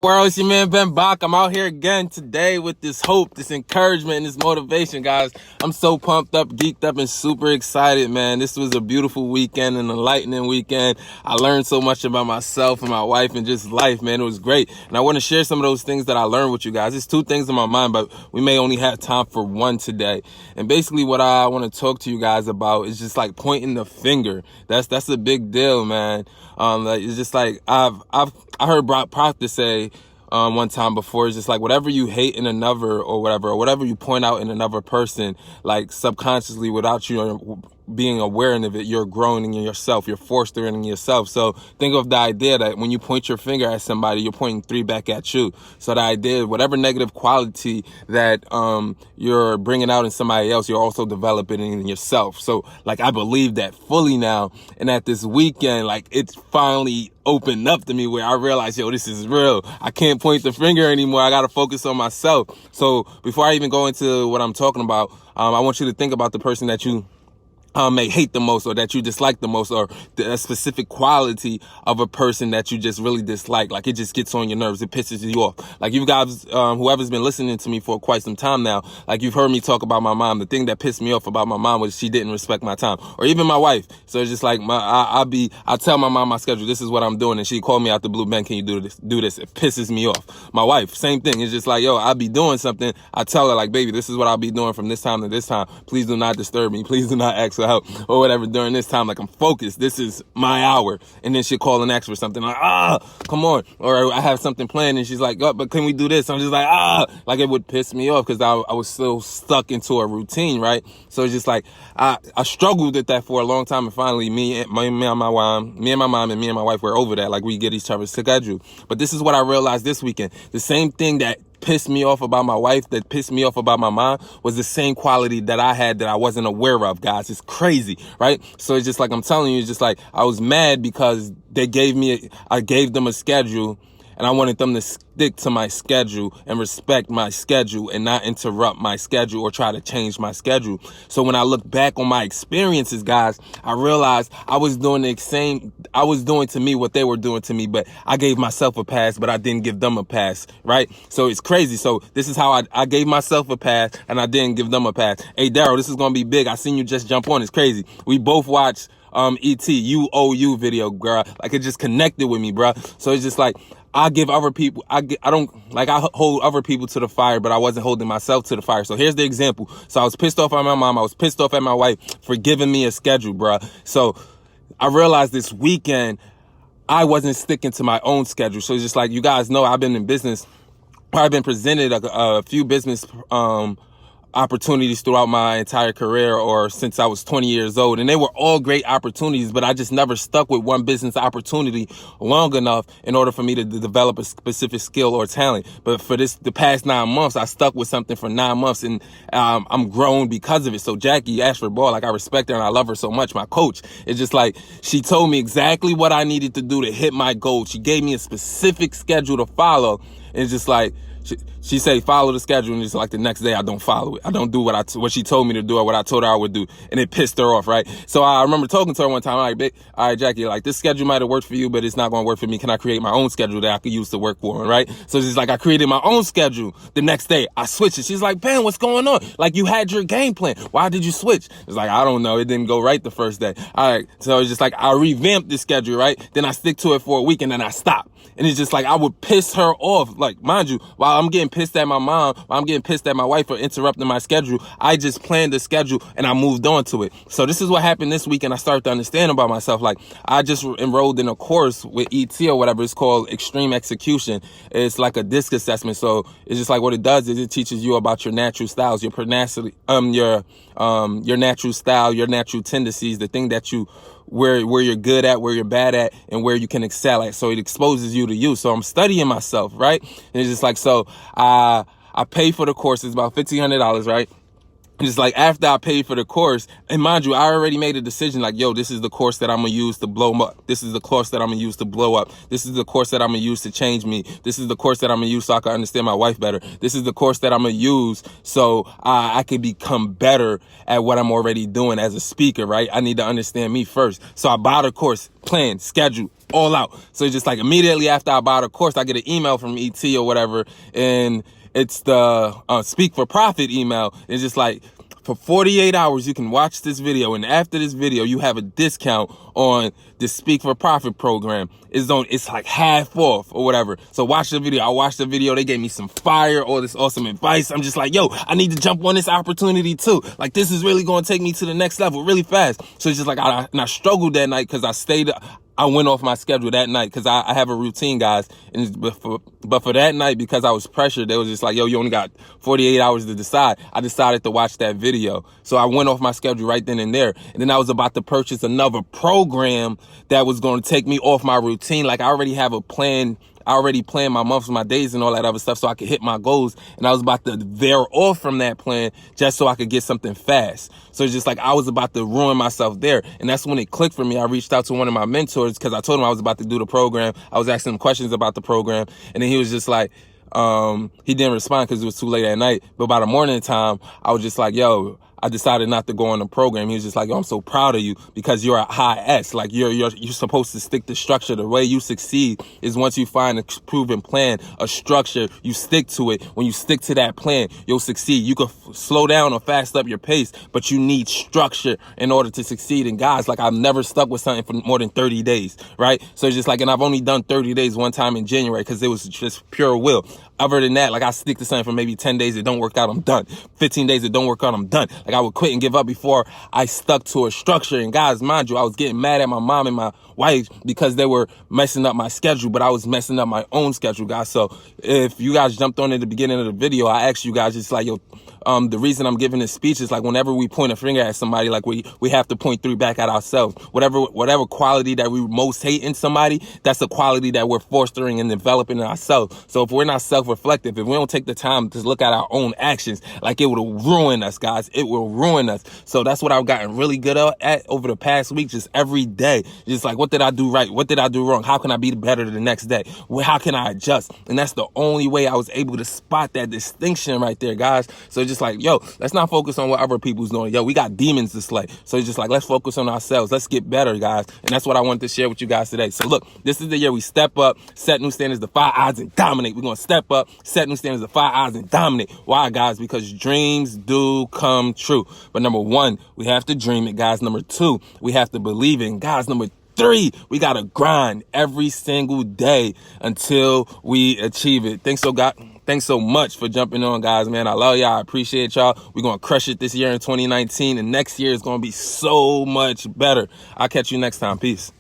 World, it's your man Ben Bach. I'm out here again today with this hope, this encouragement, and this motivation, guys. I'm so pumped up, geeked up, and super excited, man. This was a beautiful weekend, an enlightening weekend. I learned so much about myself and my wife and just life, man. It was great. And I want to share some of those things that I learned with you guys. There's two things in my mind, but we may only have time for one today. And basically what I want to talk to you guys about is just like pointing the finger. That's a big deal, man. It's just like I heard Brock Proctor say one time before, it's just like whatever you hate in another or whatever you point out in another person, like subconsciously without you being aware of it, you're growing in yourself, you're fostering in yourself. So think of the idea that when you point your finger at somebody, you're pointing three back at you. So the idea, whatever negative quality that you're bringing out in somebody else, you're also developing in yourself. So like I believe that fully now, and at this weekend, like it's finally opened up to me where I realized, yo, this is real. I can't point the finger anymore. I got to focus on myself. So before I even go into what I'm talking about, I want you to think about the person that you may hate the most, or that you dislike the most, or a specific quality of a person that you just really dislike. Like it just gets on your nerves. It pisses you off. Like you guys, whoever's been listening to me for quite some time now, like you've heard me talk about my mom. The thing that pissed me off about my mom was she didn't respect my time, or even my wife. So it's just like I tell my mom my schedule. This is what I'm doing. And she called me out the blue, Ben, can you do this? It pisses me off. My wife, same thing. It's just like, yo, I'll be doing something. I tell her like, baby, this is what I'll be doing from this time to this time. Please do not disturb me. Please do not ask for help or whatever during this time. Like I'm focused. This is my hour. And then she'll call and ask for something like, come on. Or I have something planned and she's like, oh, but can we do this? I'm just like, like it would piss me off because I was still stuck into a routine, right? So it's just like, I struggled with that for a long time. And finally me and my mom and me and my wife were over that. Like we get each other's schedule. But this is what I realized this weekend. The same thing that pissed me off about my wife, that pissed me off about my mom, was the same quality that I had that I wasn't aware of, guys. It's crazy, right? So it's just like, I'm telling you, it's just like, I was mad because I gave them a schedule, and I wanted them to stick to my schedule and respect my schedule and not interrupt my schedule or try to change my schedule. So when I look back on my experiences, guys, I realized I was doing to me what they were doing to me, but I gave myself a pass, but I didn't give them a pass, right? So it's crazy. So this is how I gave myself a pass and I didn't give them a pass. Hey, Daryl, this is going to be big. I seen you just jump on. It's crazy. We both watched E.T. UOU video, girl. Like it just connected with me, bro. So it's just like, I give other people, I hold other people to the fire, but I wasn't holding myself to the fire. So here's the example. So I was pissed off at my mom. I was pissed off at my wife for giving me a schedule, bro. So I realized this weekend I wasn't sticking to my own schedule. So it's just like, you guys know, I've been in business. I've been presented a few business, opportunities throughout my entire career, or since I was 20 years old. And they were all great opportunities, but I just never stuck with one business opportunity long enough in order for me to develop a specific skill or talent. But for the past 9 months, I stuck with something for 9 months, and I'm grown because of it. So Jackie Ashford Ball, like I respect her and I love her so much. My coach, it's just like, she told me exactly what I needed to do to hit my goal. She gave me a specific schedule to follow. And it's just like, she said, follow the schedule, and it's like the next day I don't follow it. I don't do what she told me to do or what I told her I would do. And it pissed her off, right? So I remember talking to her one time, all right, Jackie, like this schedule might have worked for you, but it's not going to work for me. Can I create my own schedule that I could use to work for, right? So it's like, I created my own schedule. The next day I switched it. She's like, Ben, what's going on? Like you had your game plan. Why did you switch? It's like, I don't know. It didn't go right the first day. All right. So it's just like, I revamped the schedule, right? Then I stick to it for a week and then I stop. And it's just like, I would piss her off. Like, mind you, while I'm getting pissed at my mom, while I'm getting pissed at my wife for interrupting my schedule, I just planned the schedule and I moved on to it. So this is what happened this week, and I started to understand about myself. Like, I just enrolled in a course with ET or whatever. It's called Extreme Execution. It's like a DISC assessment. So it's just like, what it does is it teaches you about your natural styles, your tenacity, your natural style, your natural tendencies, the thing that you where you're good at, where you're bad at, and where you can excel at. So it exposes you to you. So I'm studying myself, right? And it's just like, so I pay for the course. It's about $1,500, right? Just like after I paid for the course, and mind you, I already made a decision like, yo, this is the course that I'm going to use to blow up. This is the course that I'm going to use to blow up. This is the course that I'm going to use to change me. This is the course that I'm going to use so I can understand my wife better. This is the course that I'm going to use so I can become better at what I'm already doing as a speaker, right? I need to understand me first. So I bought a course, plan, schedule, all out. So it's just like immediately after I buy the course, I get an email from ET or whatever, and it's the Speak for Profit email. It's just like, for 48 hours, you can watch this video, and after this video, you have a discount on the Speak for Profit program. It's like half off or whatever. So watch the video. I watched the video. They gave me some fire, all this awesome advice. I'm just like, yo, I need to jump on this opportunity too. Like, this is really going to take me to the next level really fast. So it's just like, I struggled that night because I went off my schedule that night because I have a routine, guys. But for that night, because I was pressured, they was just like, yo, you only got 48 hours to decide. I decided to watch that video. So I went off my schedule right then and there. And then I was about to purchase another program that was going to take me off my routine. Like, I already have a plan. I already planned my months, my days, and all that other stuff so I could hit my goals. And I was about to veer off from that plan just so I could get something fast. So it's just like I was about to ruin myself there. And that's when it clicked for me. I reached out to one of my mentors because I told him I was about to do the program. I was asking him questions about the program. And then he was just like, he didn't respond because it was too late at night. But by the morning time, I was just like, yo, I decided not to go on the program. He was just like, yo, I'm so proud of you because you're a high S. Like, you're supposed to stick to structure. The way you succeed is once you find a proven plan, a structure, you stick to it. When you stick to that plan, you'll succeed. You can slow down or fast up your pace, but you need structure in order to succeed. And guys, like, I've never stuck with something for more than 30 days, right? So it's just like, and I've only done 30 days one time in January because it was just pure will. Other than that, like, I stick to something for maybe 10 days. It don't work out, I'm done. 15 days, it don't work out, I'm done. Like, I would quit and give up before I stuck to a structure. And guys, mind you, I was getting mad at my mom and my wife because they were messing up my schedule, but I was messing up my own schedule, guys. So if you guys jumped on at the beginning of the video, I asked you guys, just like, yo, the reason I'm giving this speech is like whenever we point a finger at somebody, like we have to point 3 back at ourselves. Whatever quality that we most hate in somebody, that's the quality that we're fostering and developing in ourselves. So if we're not self-reflective, if we don't take the time to look at our own actions, like, it will ruin us, guys. It will ruin us. So that's what I've gotten really good at over the past week, just every day. Just like, what did I do right? What did I do wrong? How can I be better the next day? How can I adjust? And that's the only way I was able to spot that distinction right there, guys. So just like, yo, let's not focus on what other people's doing. Yo, we got demons to slay. So it's just like, let's focus on ourselves. Let's get better, guys. And that's what I wanted to share with you guys today. So look, this is the year we step up, set new standards, defy odds, and dominate. We're going to step up, set new standards, defy odds, and dominate. Why, guys? Because dreams do come true. But number 1, we have to dream it, guys. Number 2, we have to believe it. And guys, number 3, we got to grind every single day until we achieve it. Thanks so much for jumping on, guys, man. I love y'all. I appreciate y'all. We're going to crush it this year in 2019. And next year is going to be so much better. I'll catch you next time. Peace.